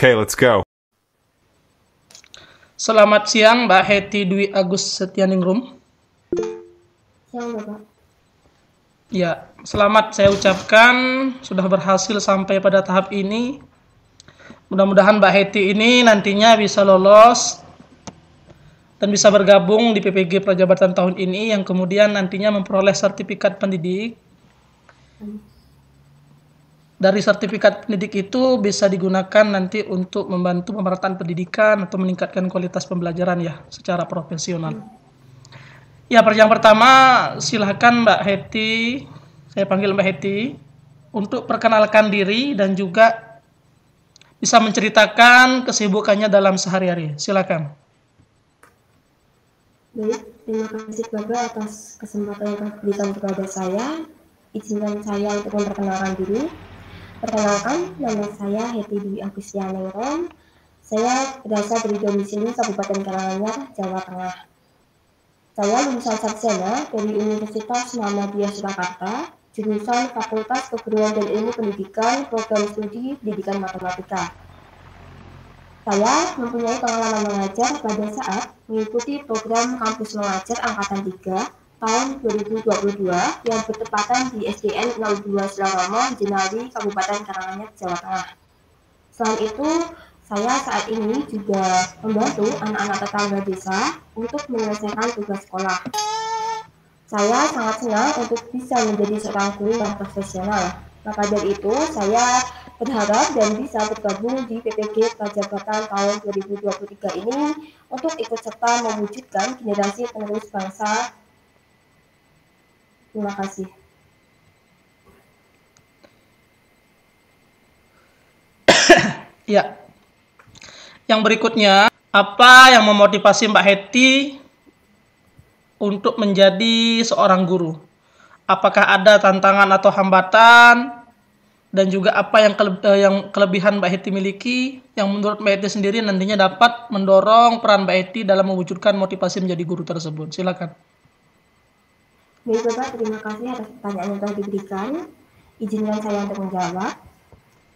Okay, let's go. Selamat siang, Mbak Hetty Dwi Agus Setianingrum. Siang, Bapak. Ya, selamat saya ucapkan sudah berhasil sampai pada tahap ini. Mudah-mudahan Mbak Hetty ini nantinya bisa lolos dan bisa bergabung di PPG Prajabatan tahun ini yang kemudian nantinya memperoleh sertifikat pendidik. Dari sertifikat pendidik itu bisa digunakan nanti untuk membantu pemerataan pendidikan atau meningkatkan kualitas pembelajaran ya secara profesional. Ya, yang pertama silahkan Mbak Hetty, saya panggil Mbak Hetty, untuk perkenalkan diri dan juga bisa menceritakan kesibukannya dalam sehari-hari. Silakan. Baik, terima kasih Bapak atas kesempatan yang telah diberikan kepada saya. Izinkan saya untuk memperkenalkan diri. Perkenalkan, nama saya Hetty Dwi Agus Setianingrum. Saya berasal dari domisili Kabupaten Karanganyar, Jawa Tengah. Saya lulusan sarjana dari Universitas Muhammadiyah Surakarta, jurusan Fakultas Keguruan dan Ilmu Pendidikan, Program Studi Pendidikan Matematika. Saya mempunyai pengalaman mengajar pada saat mengikuti program Kampus Mengajar Angkatan 3 tahun 2022 yang bertepatan di SDN 02 Selangor, Jenari, Kabupaten Karanganyar, Jawa Tengah. Selain itu, saya saat ini juga membantu anak-anak tetangga desa untuk menyelesaikan tugas sekolah. Saya sangat senang untuk bisa menjadi seorang guru yang profesional. Maka dari itu, saya berharap dan bisa bergabung di PPG Prajabatan tahun 2023 ini untuk ikut serta mewujudkan generasi penerus bangsa. Terima kasih. Ya. Yang berikutnya, apa yang memotivasi Mbak Hetty untuk menjadi seorang guru? Apakah ada tantangan atau hambatan? Dan juga apa yang kelebihan Mbak Hetty miliki yang menurut Mbak Hetty sendiri nantinya dapat mendorong peran Mbak Hetty dalam mewujudkan motivasi menjadi guru tersebut? Silakan. Baik Bapak, terima kasih atas pertanyaan yang telah diberikan. Izinkan saya untuk menjawab.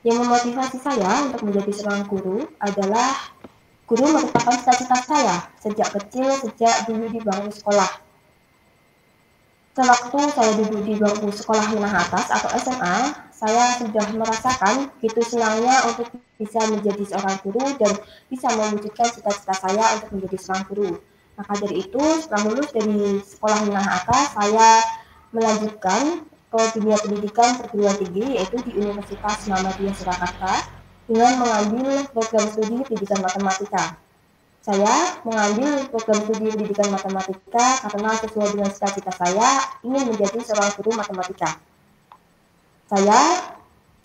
Yang memotivasi saya untuk menjadi seorang guru adalah guru merupakan cita-cita saya sejak kecil, sejak dulu di bangku sekolah. Sewaktu saya duduk di bangku sekolah menengah atas atau SMA, saya sudah merasakan begitu senangnya untuk bisa menjadi seorang guru dan bisa mewujudkan cita-cita saya untuk menjadi seorang guru. Maka dari itu, setelah lulus dari sekolah menengah atas, saya melanjutkan ke dunia pendidikan perguruan tinggi, yaitu di Universitas Muhammadiyah Surakarta, dengan mengambil program studi pendidikan matematika. Saya mengambil program studi pendidikan matematika karena sesuai dengan cita-cita saya ingin menjadi seorang guru matematika. Saya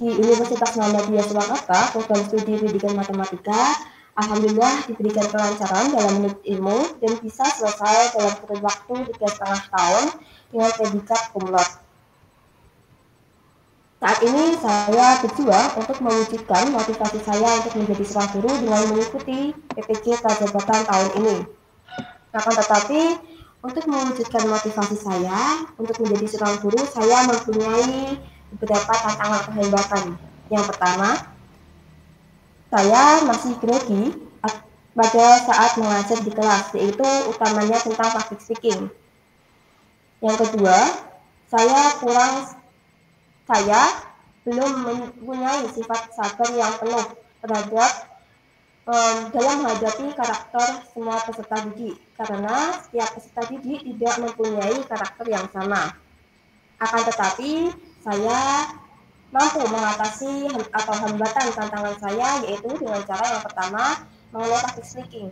di Universitas Muhammadiyah Surakarta, program studi pendidikan matematika, alhamdulillah diberikan kelancaran dalam menuntut ilmu dan bisa selesai dalam kurun waktu 3,5 tahun dengan predikat cum laude. Saat ini saya berjuang untuk mewujudkan motivasi saya untuk menjadi seorang guru dengan mengikuti PPG Prajabatan tahun ini. Akan tetapi, untuk mewujudkan motivasi saya untuk menjadi seorang guru, saya mempunyai beberapa tantangan kehebatan. Yang pertama, saya masih grogi pada saat mengajar di kelas, yaitu utamanya tentang public speaking. Yang kedua, saya belum mempunyai sifat sabar yang penuh terhadap dalam menghadapi karakter semua peserta didik, karena setiap peserta didik tidak mempunyai karakter yang sama. Akan tetapi, saya mampu mengatasi atau hambatan tantangan saya, yaitu dengan cara yang pertama mengenai public speaking.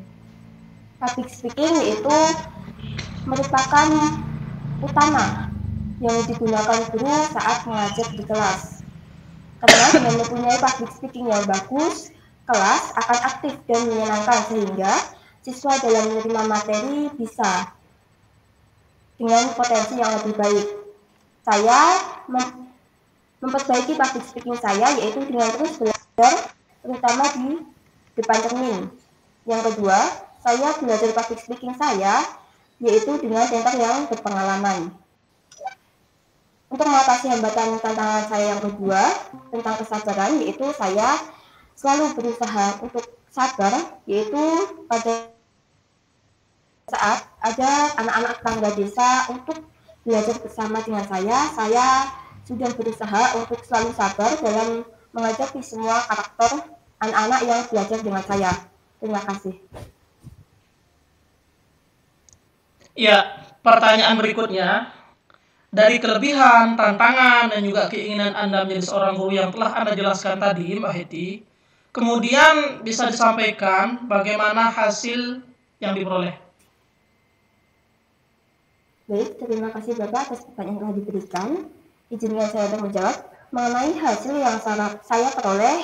Public speaking yaitu merupakan utama yang digunakan guru saat mengajar di kelas. Karena dengan mempunyai public speaking yang bagus, kelas akan aktif dan menyenangkan sehingga siswa dalam menerima materi bisa dengan potensi yang lebih baik. Saya memperbaiki public speaking saya yaitu dengan terus belajar, terutama di depan cermin. Yang kedua, saya belajar public speaking saya yaitu dengan center yang berpengalaman. Untuk mengatasi hambatan tantangan saya yang kedua tentang kesabaran, yaitu saya selalu berusaha untuk sabar, yaitu pada saat ada anak-anak tetangga desa untuk belajar bersama dengan saya sudah berusaha untuk selalu sabar dalam menghadapi semua karakter anak-anak yang belajar dengan saya. Terima kasih. Ya, pertanyaan berikutnya, dari kelebihan, tantangan, dan juga keinginan Anda menjadi seorang guru yang telah Anda jelaskan tadi, Mbak Heti, kemudian bisa disampaikan bagaimana hasil yang diperoleh. Baik, terima kasih Bapak atas pertanyaan yang telah diberikan. Izinkan saya untuk menjawab mengenai hasil yang saya peroleh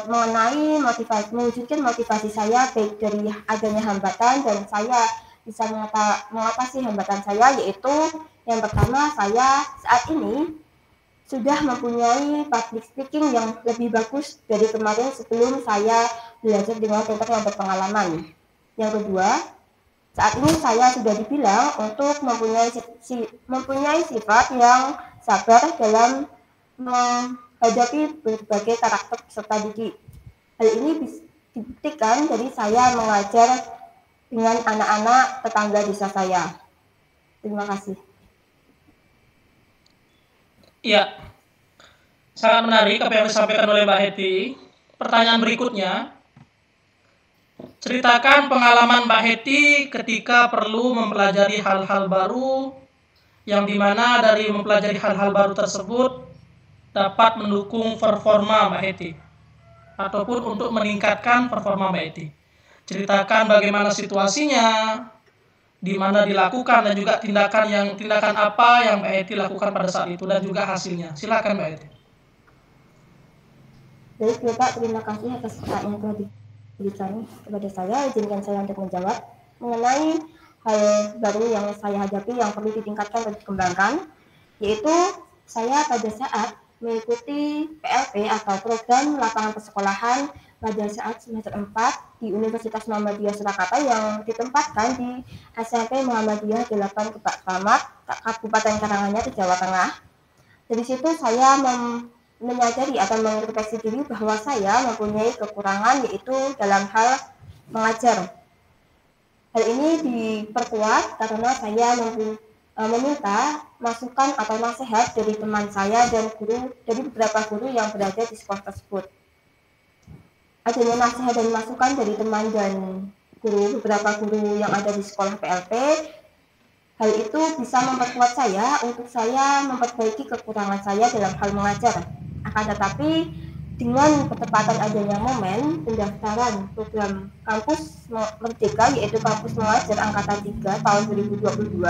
mengenai mewujudkan motivasi saya baik dari adanya hambatan dan saya bisa mengatasi hambatan saya, yaitu yang pertama, saya saat ini sudah mempunyai public speaking yang lebih bagus dari kemarin sebelum saya belajar dengan tutor yang berpengalaman. Yang kedua, saat ini saya sudah dibilang untuk mempunyai sifat yang sabar dalam menghadapi berbagai karakter peserta didik. Hal ini dibuktikan dari saya mengajar dengan anak-anak tetangga desa saya. Terima kasih. Ya, sangat menarik apa yang disampaikan oleh Mbak Heti. Pertanyaan berikutnya, ceritakan pengalaman Mbak Heti ketika perlu mempelajari hal-hal baru, yang dimana dari mempelajari hal-hal baru tersebut dapat mendukung performa Mbak Heti, ataupun untuk meningkatkan performa Mbak Heti. Ceritakan bagaimana situasinya, di mana dilakukan, dan juga tindakan apa yang Mbak Heti lakukan pada saat itu, dan juga hasilnya. Silakan Mbak Heti. Baik Bapak, terima kasih atas pertanyaan yang telah diberikan kepada saya. Izinkan saya untuk menjawab mengenai hal baru yang saya hadapi yang perlu ditingkatkan dan dikembangkan, yaitu saya pada saat mengikuti PLP atau program lapangan persekolahan pada saat semester 4 di Universitas Muhammadiyah Surakarta yang ditempatkan di SMP Muhammadiyah 8 Gebak Kramat, Kabupaten Karanganyar, Jawa Tengah. Dari situ saya menyadari atau mengintrospeksi diri bahwa saya mempunyai kekurangan, yaitu dalam hal mengajar. Hal ini diperkuat karena saya meminta masukan atau nasihat dari teman saya dan dari beberapa guru yang berada di sekolah tersebut. Adanya nasihat dan masukan dari teman dan beberapa guru yang ada di sekolah PLP, hal itu bisa memperkuat saya untuk saya memperbaiki kekurangan saya dalam hal mengajar. Akan tetapi dengan ketepatan adanya momen pendaftaran program Kampus Merdeka, yaitu Kampus Mengajar Angkatan 3 tahun 2022,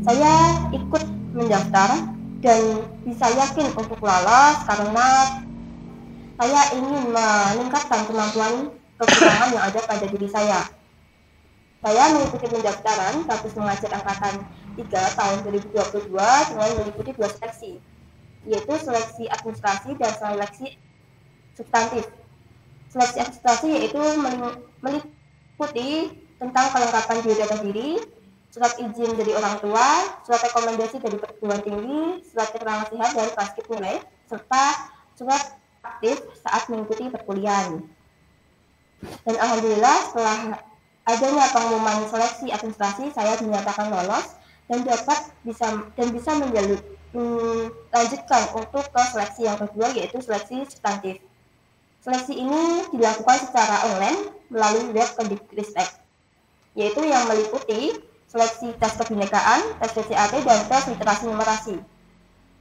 saya ikut mendaftar dan bisa yakin untuk lolos karena saya ingin meningkatkan kemampuan kekurangan yang ada pada diri saya. Saya mengikuti pendaftaran Kampus Mengajar Angkatan 3 tahun 2022 dengan mengikuti 2 seleksi, yaitu seleksi administrasi dan seleksi substantif. Seleksi administrasi yaitu meliputi tentang kelengkapan biodata diri, surat izin dari orang tua, surat rekomendasi dari perguruan tinggi, surat keterangan sehat dan transkrip nilai, serta surat aktif saat mengikuti perkuliahan. Dan alhamdulillah setelah adanya pengumuman seleksi administrasi, saya dinyatakan lolos dan bisa lanjutkan untuk ke seleksi yang kedua, yaitu seleksi substantif. Seleksi ini dilakukan secara online melalui web Kemdikbudristek, yaitu yang meliputi seleksi tes kebinekaan, tes PCAT, dan tes literasi numerasi.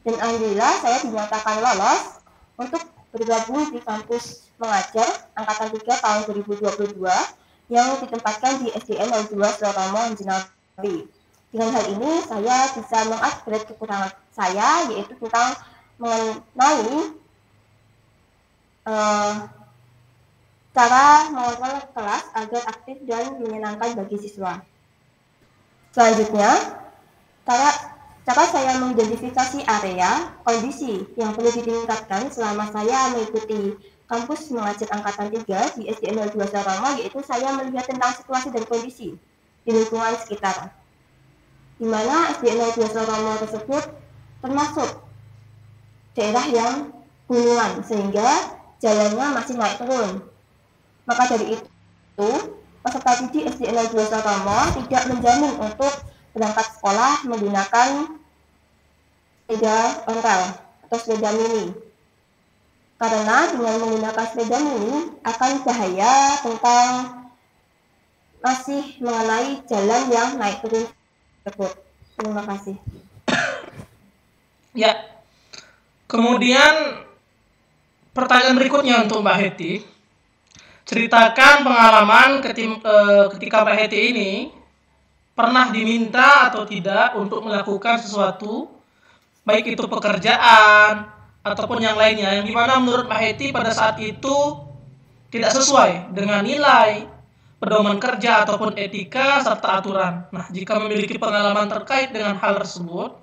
Dan alhamdulillah saya dinyatakan lolos untuk bergabung di Kampus Mengajar Angkatan 3 tahun 2022 yang ditempatkan di SDN 02 Surotomo, Jambi. Dengan hal ini saya bisa mengupgrade kekurangan saya, yaitu tentang mengenai cara mengontrol kelas agar aktif dan menyenangkan bagi siswa. Selanjutnya, cara saya mengidentifikasi area kondisi yang perlu ditingkatkan selama saya mengikuti Kampus Mengajar Angkatan 3 di SDN 02 Surotomo, yaitu saya melihat tentang situasi dan kondisi di lingkungan sekitar, di mana SDN 02 Surotomo tersebut termasuk daerah yang gunungan, sehingga jalannya masih naik turun. Maka dari itu, peserta didik SD 02 Sutomo tidak menjamin untuk berangkat sekolah menggunakan sepeda ontel atau sepeda mini. Karena dengan menggunakan sepeda mini akan bahaya tentang masih mengenai jalan yang naik turun tersebut. Terima kasih. Ya. Kemudian pertanyaan berikutnya untuk Mbak Heti. Ceritakan pengalaman ketika Mbak Heti ini pernah diminta atau tidak untuk melakukan sesuatu, baik itu pekerjaan ataupun yang lainnya, yang dimana menurut Mbak Heti pada saat itu tidak sesuai dengan nilai, pedoman kerja ataupun etika serta aturan. Nah, jika memiliki pengalaman terkait dengan hal tersebut,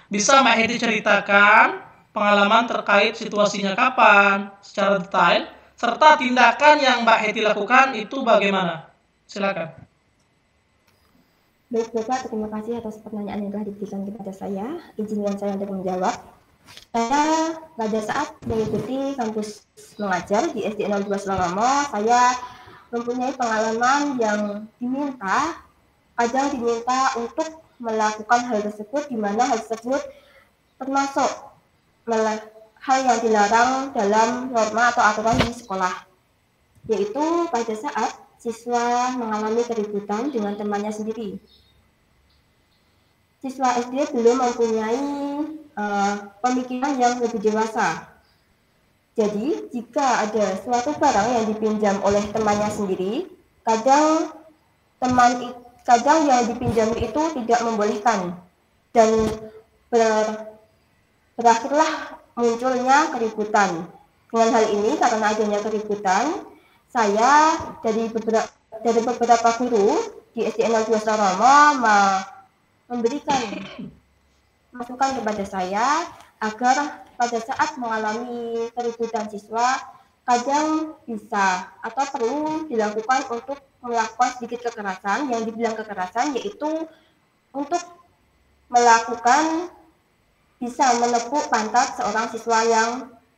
bisa Mbak Heti ceritakan pengalaman terkait situasinya kapan, secara detail, serta tindakan yang Mbak Heti lakukan itu bagaimana? Silakan. Baik Bapak, terima kasih atas pertanyaan yang telah diberikan kepada saya. Izinkan saya untuk menjawab. Saya pada saat mengikuti kampus mengajar di SD 02 Selangor, saya mempunyai pengalaman yang kadang diminta untuk melakukan hal tersebut, di mana hal tersebut termasuk hal yang dilarang dalam norma atau aturan di sekolah, yaitu pada saat siswa mengalami keributan dengan temannya sendiri. Siswa SD belum mempunyai pemikiran yang lebih dewasa. Jadi, jika ada suatu barang yang dipinjam oleh temannya sendiri, kadang yang dipinjam itu tidak membolehkan, dan berakhirlah munculnya keributan. Dengan hal ini, karena adanya keributan, saya dari beberapa guru di SD 02 Soromo memberikan masukan kepada saya agar pada saat mengalami keributan siswa, kadang bisa atau perlu dilakukan untuk melakukan sedikit kekerasan. Yang dibilang kekerasan yaitu untuk melakukan bisa menepuk pantat seorang siswa yang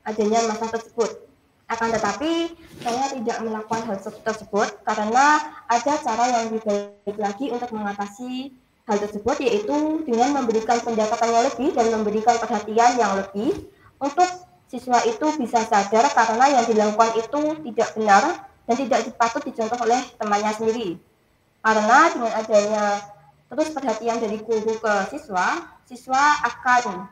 adanya masalah tersebut. Akan tetapi saya tidak melakukan hal tersebut karena ada cara yang lebih baik lagi untuk mengatasi hal tersebut, yaitu dengan memberikan pendekatan yang lebih dan memberikan perhatian yang lebih untuk siswa itu bisa sadar karena yang dilakukan itu tidak benar dan tidak patut dicontoh oleh temannya sendiri. Karena dengan adanya terus perhatian dari guru ke siswa akan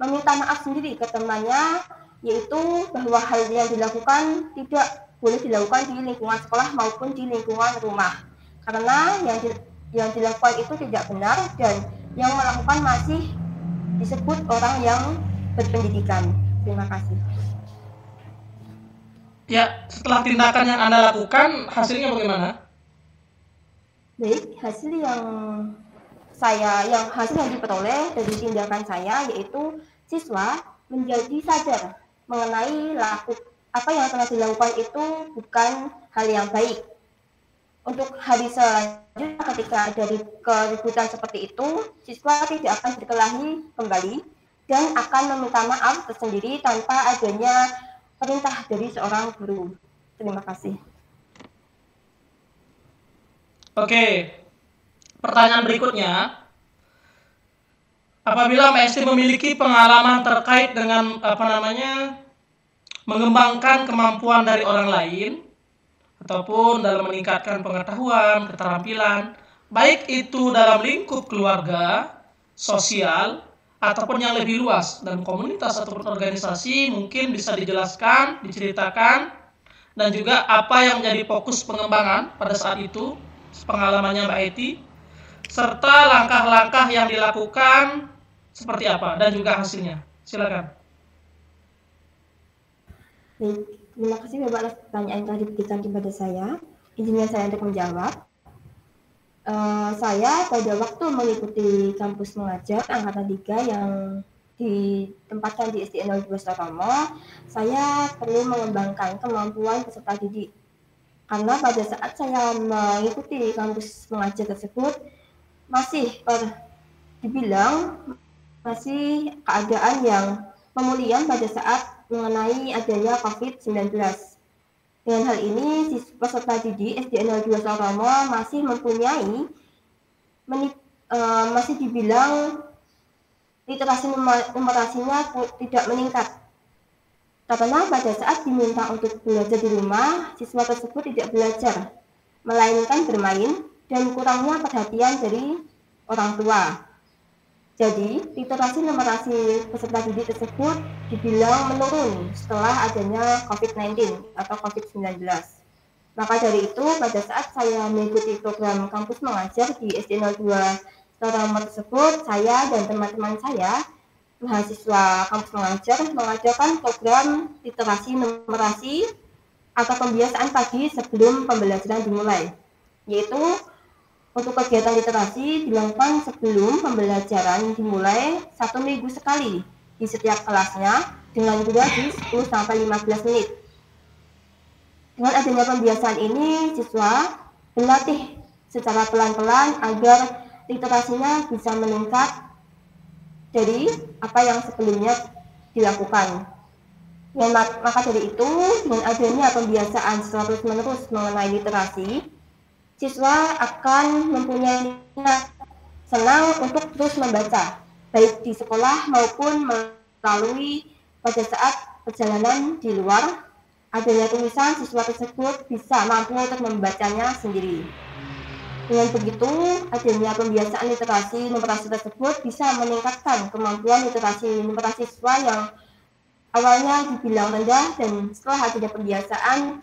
meminta maaf sendiri ke temannya, yaitu bahwa hal yang dilakukan tidak boleh dilakukan di lingkungan sekolah maupun di lingkungan rumah. Karena yang dilakukan itu tidak benar dan yang melakukan masih disebut orang yang berpendidikan. Terima kasih. Ya, setelah tindakan yang Anda lakukan, hasilnya bagaimana? Baik, hasil yang diperoleh dari tindakan saya yaitu siswa menjadi sadar mengenai apa yang telah dilakukan itu bukan hal yang baik. Untuk hari selanjutnya ketika ada keributan seperti itu, siswa tidak akan berkelahi kembali dan akan meminta maaf tersendiri tanpa adanya perintah dari seorang guru. Terima kasih. Oke, pertanyaan berikutnya. Apabila Mbak Esti memiliki pengalaman terkait dengan mengembangkan kemampuan dari orang lain ataupun dalam meningkatkan pengetahuan, keterampilan, baik itu dalam lingkup keluarga, sosial, ataupun yang lebih luas dan komunitas ataupun organisasi, mungkin bisa dijelaskan, diceritakan, dan juga apa yang menjadi fokus pengembangan pada saat itu, pengalamannya Mbak Eti, serta langkah-langkah yang dilakukan seperti apa dan juga hasilnya. Silakan. Baik, terima kasih Bapak atas pertanyaan yang telah diberikan kepada saya. Izinkan saya untuk menjawab. Saya pada waktu mengikuti kampus mengajar angkatan 3 yang ditempatkan di SD 02 Sutomo, saya perlu mengembangkan kemampuan peserta didik. Karena pada saat saya mengikuti kampus mengajar tersebut, masih dibilang masih keadaan yang pemulihan pada saat mengenai adanya COVID-19. Dengan hal ini, peserta didik SD 02 Soromo masih mempunyai masih dibilang literasi numerasinya tidak meningkat. Karena pada saat diminta untuk belajar di rumah, siswa tersebut tidak belajar, melainkan bermain dan kurangnya perhatian dari orang tua. Jadi, literasi numerasi peserta didik tersebut dibilang menurun setelah adanya COVID-19 atau COVID-19. Maka dari itu, pada saat saya mengikuti program kampus mengajar di SD 02 Soromo tersebut, saya dan teman-teman saya mahasiswa kampus mengajar mengadakan program literasi numerasi atau pembiasaan pagi sebelum pembelajaran dimulai, yaitu untuk kegiatan literasi dilakukan sebelum pembelajaran dimulai 1 minggu sekali di setiap kelasnya dengan durasi 10-15 menit. Dengan adanya pembiasaan ini, siswa berlatih secara pelan-pelan agar literasinya bisa meningkat dari apa yang sebelumnya dilakukan. Dan maka dari itu, dengan adanya pembiasaan terus-menerus mengenai literasi, siswa akan mempunyai senang untuk terus membaca, baik di sekolah maupun melalui pada saat perjalanan di luar. Adanya tulisan, siswa tersebut bisa mampu untuk membacanya sendiri. Dengan begitu, adanya pembiasaan literasi numerasi tersebut bisa meningkatkan kemampuan literasi numerasi siswa yang awalnya dibilang rendah dan setelah adanya pembiasaan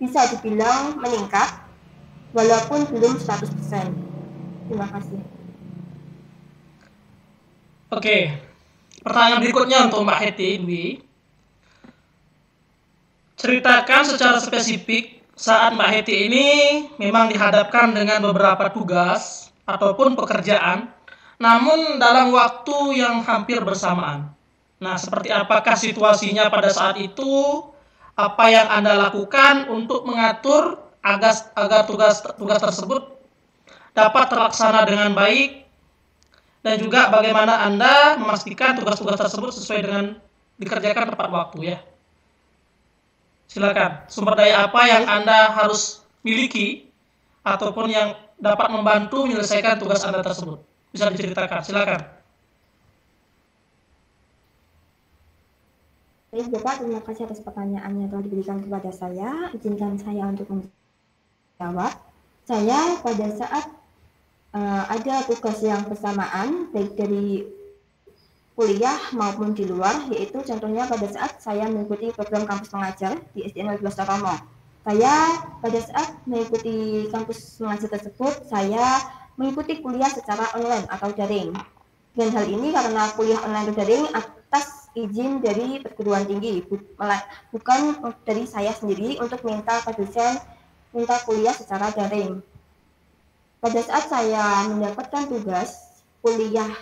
bisa dibilang meningkat walaupun belum 100%. Terima kasih. Oke, pertanyaan berikutnya untuk Mbak Heti Dwi. Ceritakan secara spesifik saat Mbak Heti ini memang dihadapkan dengan beberapa tugas ataupun pekerjaan, namun dalam waktu yang hampir bersamaan. Nah, seperti apakah situasinya pada saat itu? Apa yang Anda lakukan untuk mengatur agar tugas tersebut dapat terlaksana dengan baik, dan juga bagaimana Anda memastikan tugas-tugas tersebut sesuai dengan dikerjakan tepat waktu ya. Silakan, sumber daya apa yang Anda harus miliki ataupun yang dapat membantu menyelesaikan tugas Anda tersebut? Bisa diceritakan, silakan. Baik Bapak, terima kasih atas pertanyaannya telah diberikan kepada saya. Izinkan saya untuk menjawab. Saya pada saat ada tugas yang bersamaan, baik dari kuliah maupun di luar, yaitu contohnya pada saat saya mengikuti program kampus mengajar di SD 02 Soromo. Saya pada saat mengikuti kampus mengajar tersebut, saya mengikuti kuliah secara online atau daring. Dengan hal ini karena kuliah online atau daring atas izin dari perguruan tinggi, bukan dari saya sendiri untuk minta ke dosen minta kuliah secara daring. Pada saat saya mendapatkan tugas kuliah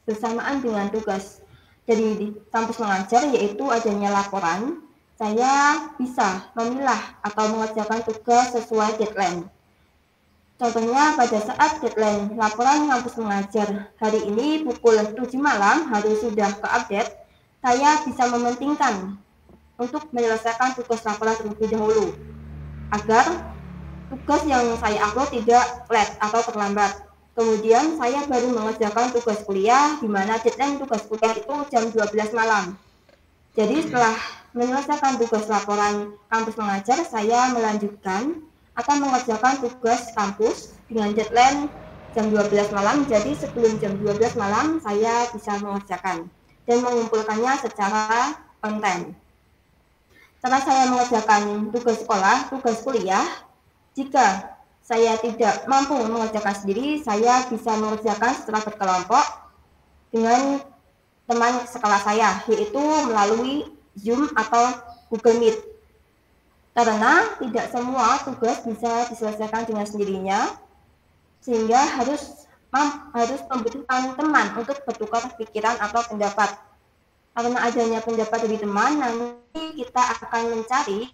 bersamaan dengan tugas dari kampus mengajar, yaitu adanya laporan, saya bisa memilah atau mengerjakan tugas sesuai deadline. Contohnya pada saat deadline laporan kampus mengajar hari ini pukul 7 malam harus sudah ke-update, saya bisa mementingkan untuk menyelesaikan tugas laporan terlebih dahulu, agar tugas yang saya upload tidak flat atau terlambat. Kemudian saya baru mengerjakan tugas kuliah, di mana deadline tugas kuliah itu jam 12 malam. Jadi setelah menyelesaikan tugas laporan kampus mengajar, saya melanjutkan akan mengerjakan tugas kampus dengan deadline jam 12 malam. Jadi sebelum jam 12 malam saya bisa mengerjakan dan mengumpulkannya secara on time. Setelah saya mengerjakan tugas sekolah, tugas kuliah, jika saya tidak mampu mengerjakan sendiri, saya bisa mengerjakan secara berkelompok dengan teman sekelas saya, yaitu melalui Zoom atau Google Meet. Karena tidak semua tugas bisa diselesaikan dengan sendirinya, sehingga harus membutuhkan teman untuk bertukar pikiran atau pendapat. Karena adanya pendapat dari teman, nanti kita akan mencari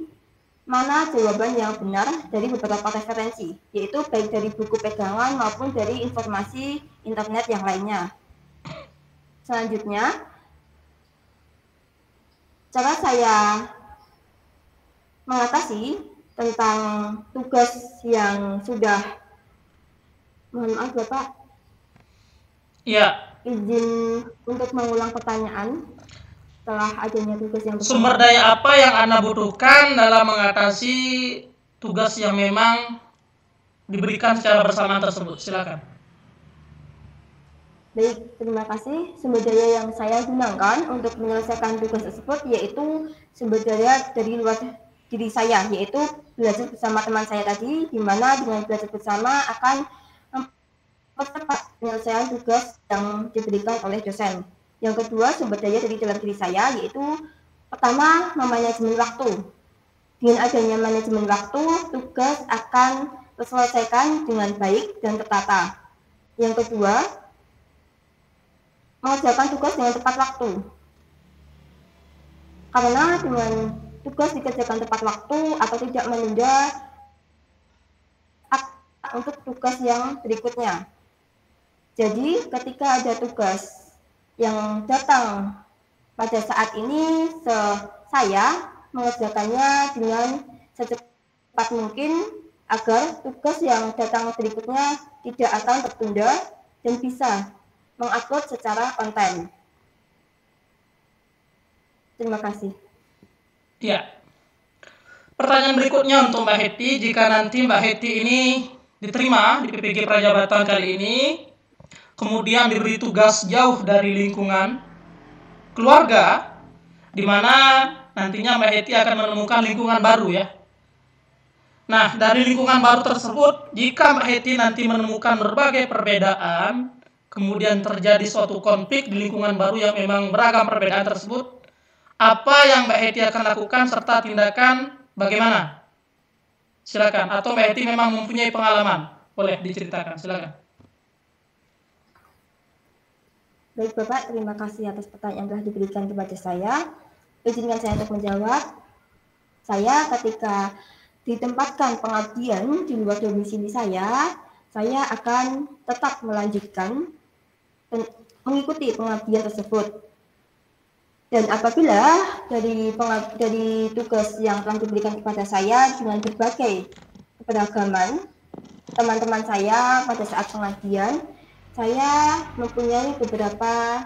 mana jawaban yang benar dari beberapa referensi, yaitu baik dari buku pegangan maupun dari informasi internet yang lainnya. Selanjutnya, cara saya mengatasi tentang tugas yang sudah, mohon maaf Bapak, Ya, izin untuk mengulang pertanyaan setelah adanya tugas yang sumber bersangkutan. daya apa yang Anda butuhkan dalam mengatasi tugas yang memang diberikan secara bersamaan tersebut? Silakan. Baik, terima kasih. Sumber daya yang saya gunakan untuk menyelesaikan tugas tersebut yaitu sumber daya dari luar diri saya, yaitu belajar bersama teman saya tadi, di mana dengan belajar bersama akan mempercepat penyelesaian tugas yang diberikan oleh dosen. Yang kedua, sumber daya dari dalam diri saya yaitu pertama, memanajemen waktu. Dengan adanya manajemen waktu, tugas akan terselesaikan dengan baik dan tertata. Yang kedua, mengerjakan tugas dengan tepat waktu. Karena dengan tugas dikerjakan tepat waktu atau tidak menunda untuk tugas yang berikutnya. Jadi ketika ada tugas yang datang pada saat ini, saya mengerjakannya dengan secepat mungkin agar tugas yang datang berikutnya tidak akan tertunda dan bisa mengupload secara konten. Terima kasih. Ya. Pertanyaan berikutnya untuk Mbak Heti, jika nanti Mbak Heti ini diterima di PPG Prajabatan kali ini, kemudian diberi tugas jauh dari lingkungan keluarga, di mana nantinya Mbak Heti akan menemukan lingkungan baru ya. Nah, dari lingkungan baru tersebut, jika Mbak Heti nanti menemukan berbagai perbedaan, kemudian terjadi suatu konflik di lingkungan baru yang memang beragam perbedaan tersebut, apa yang Mbak Heti akan lakukan serta tindakan bagaimana? Silakan. Atau Mbak Heti memang mempunyai pengalaman? Boleh diceritakan, silakan. Baik Bapak, terima kasih atas pertanyaan yang telah diberikan kepada saya. Izinkan saya untuk menjawab. Saya ketika ditempatkan pengabdian di luar domisili saya akan tetap melanjutkan dan mengikuti pengabdian tersebut. Dan apabila dari tugas yang telah diberikan kepada saya dengan berbagai keberagaman teman-teman saya pada saat pengabdian, saya mempunyai beberapa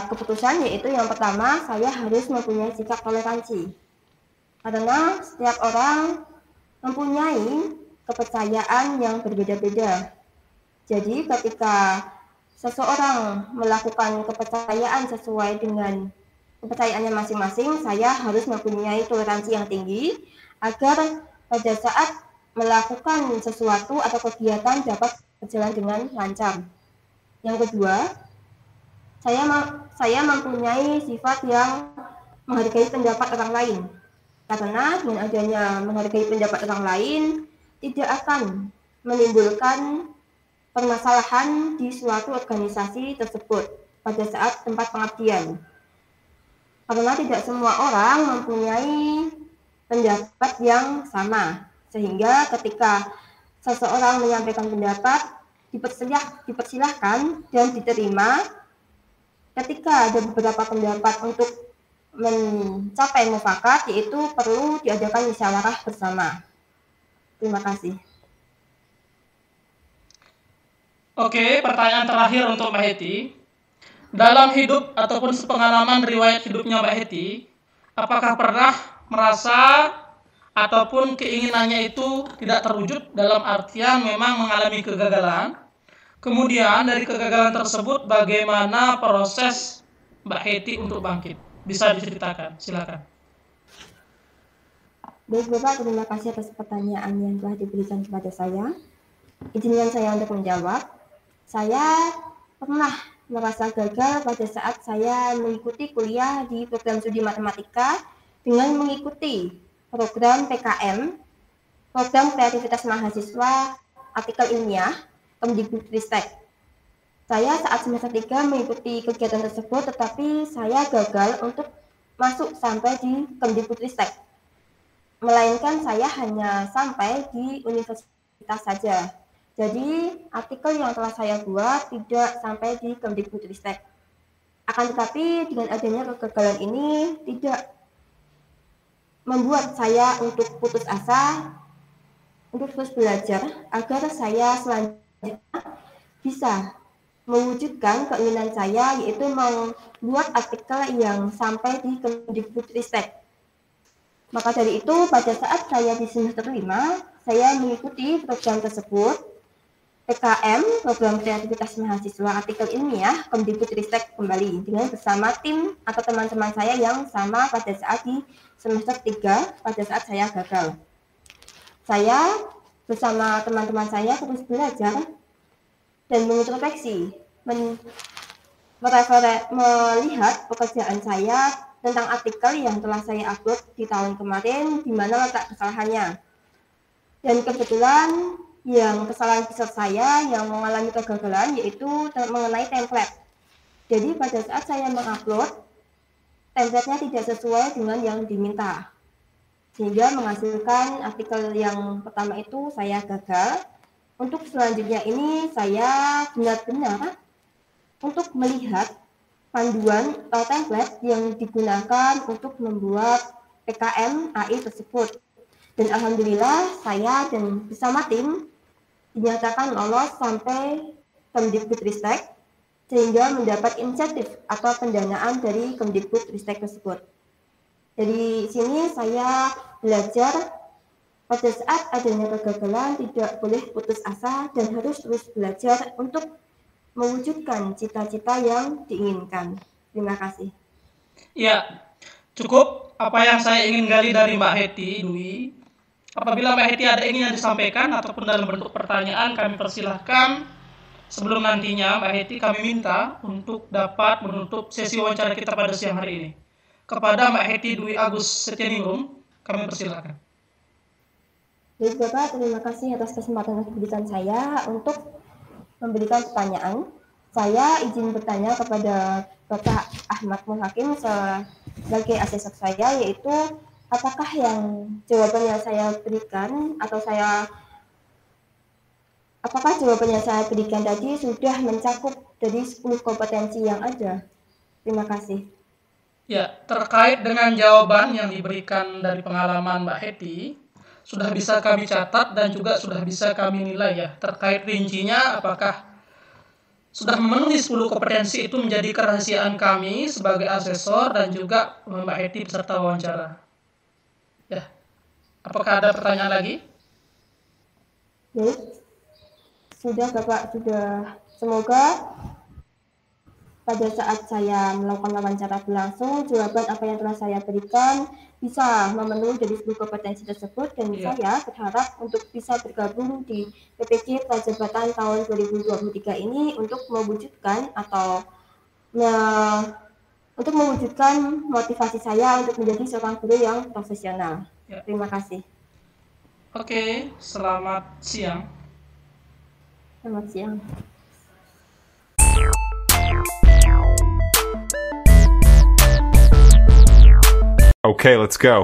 keputusan, yaitu yang pertama, saya harus mempunyai sikap toleransi. Karena setiap orang mempunyai kepercayaan yang berbeda-beda. Jadi ketika seseorang melakukan kepercayaan sesuai dengan kepercayaannya masing-masing, saya harus mempunyai toleransi yang tinggi agar pada saat melakukan sesuatu atau kegiatan dapat berjalan dengan lancar. Yang kedua, saya mempunyai sifat yang menghargai pendapat orang lain. Karena dengan adanya menghargai pendapat orang lain, tidak akan menimbulkan permasalahan di suatu organisasi tersebut pada saat tempat pengabdian. Karena tidak semua orang mempunyai pendapat yang sama, sehingga ketika seseorang menyampaikan pendapat, dipersilahkan dan diterima. Ketika ada beberapa pendapat untuk mencapai mufakat, yaitu perlu diadakan musyawarah bersama. Terima kasih. Oke, pertanyaan terakhir untuk Mbak Heti. Dalam hidup ataupun sepengalaman riwayat hidupnya Mbak Heti, apakah pernah merasa ataupun keinginannya itu tidak terwujud dalam artian memang mengalami kegagalan? Kemudian dari kegagalan tersebut bagaimana proses Mbak Heti untuk bangkit? Bisa diceritakan, silakan. Baik Bapak, terima kasih atas pertanyaan yang telah diberikan kepada saya. Izinkan saya untuk menjawab. Saya pernah merasa gagal pada saat saya mengikuti kuliah di program studi matematika dengan mengikuti program PKM, program kreativitas mahasiswa artikel ilmiah, Kemdikbudristek. Saya saat semester 3 mengikuti kegiatan tersebut, tetapi saya gagal untuk masuk sampai di Kemdikbudristek. Melainkan saya hanya sampai di universitas saja. Jadi artikel yang telah saya buat tidak sampai di Kemdikbudristek. Akan tetapi dengan adanya kegagalan ini tidak membuat saya untuk putus asa untuk terus belajar agar saya selanjutnya bisa mewujudkan keinginan saya, yaitu membuat artikel yang sampai di Kemdikbudristek. Maka dari itu pada saat saya di semester 5, saya mengikuti program tersebut, PKM, Program Kreativitas Mahasiswa Artikel Ilmiah Kemdikbudristek kembali dengan bersama tim atau teman-teman saya yang sama pada saat di semester 3 pada saat saya gagal. Saya bersama teman-teman saya terus belajar dan mengintrospeksi, melihat pekerjaan saya tentang artikel yang telah saya upload di tahun kemarin, di mana letak kesalahannya. Dan kebetulan yang kesalahan besar saya yang mengalami kegagalan yaitu mengenai template. Jadi pada saat saya mengupload, template-nya tidak sesuai dengan yang diminta, sehingga menghasilkan artikel yang pertama itu saya gagal. Untuk selanjutnya ini saya benar-benar untuk melihat panduan atau template yang digunakan untuk membuat PKM AI tersebut. Dan alhamdulillah saya dan bersama tim dinyatakan lolos sampai Kemdikbudristek sehingga mendapat insentif atau pendanaan dari Kemdikbudristek tersebut. Dari sini saya belajar pada saat adanya kegagalan tidak boleh putus asa dan harus terus belajar untuk mewujudkan cita-cita yang diinginkan. Terima kasih. Ya, cukup apa yang saya ingin gali dari Mbak Hetty Dwi. Apabila Mbak Hetty ada ingin yang disampaikan ataupun dalam bentuk pertanyaan, kami persilahkan. Sebelum nantinya Mbak Hetty kami minta untuk dapat menutup sesi wawancara kita pada siang hari ini. Kepada Mbak Hetty Dwi Agus Setianingrum, kami persilahkan. Baik Bapak, terima kasih atas kesempatan yang diberikan saya untuk memberikan pertanyaan. Saya izin bertanya kepada Bapak Ahmad Mulhakim sebagai asesor saya, yaitu apakah yang jawaban yang saya berikan atau apakah jawaban yang saya berikan tadi sudah mencakup dari 10 kompetensi yang ada? Terima kasih. Ya, terkait dengan jawaban yang diberikan dari pengalaman Mbak Hetty, sudah bisa kami catat dan juga sudah bisa kami nilai ya. Terkait rincinya apakah sudah memenuhi 10 kompetensi itu menjadi kerahasiaan kami sebagai asesor dan juga Mbak Hetty peserta wawancara. Ya, apakah ada pertanyaan lagi? Baik, sudah Bapak, sudah. Semoga pada saat saya melakukan wawancara berlangsung, jawaban apa yang telah saya berikan bisa memenuhi dari 10 kompetensi tersebut, dan saya berharap untuk bisa bergabung di PPJ Prajabatan tahun 2023 ini untuk mewujudkan atau untuk mewujudkan motivasi saya untuk menjadi seorang guru yang profesional. Ya. Terima kasih. Oke, selamat siang. Selamat siang. Okay, let's go.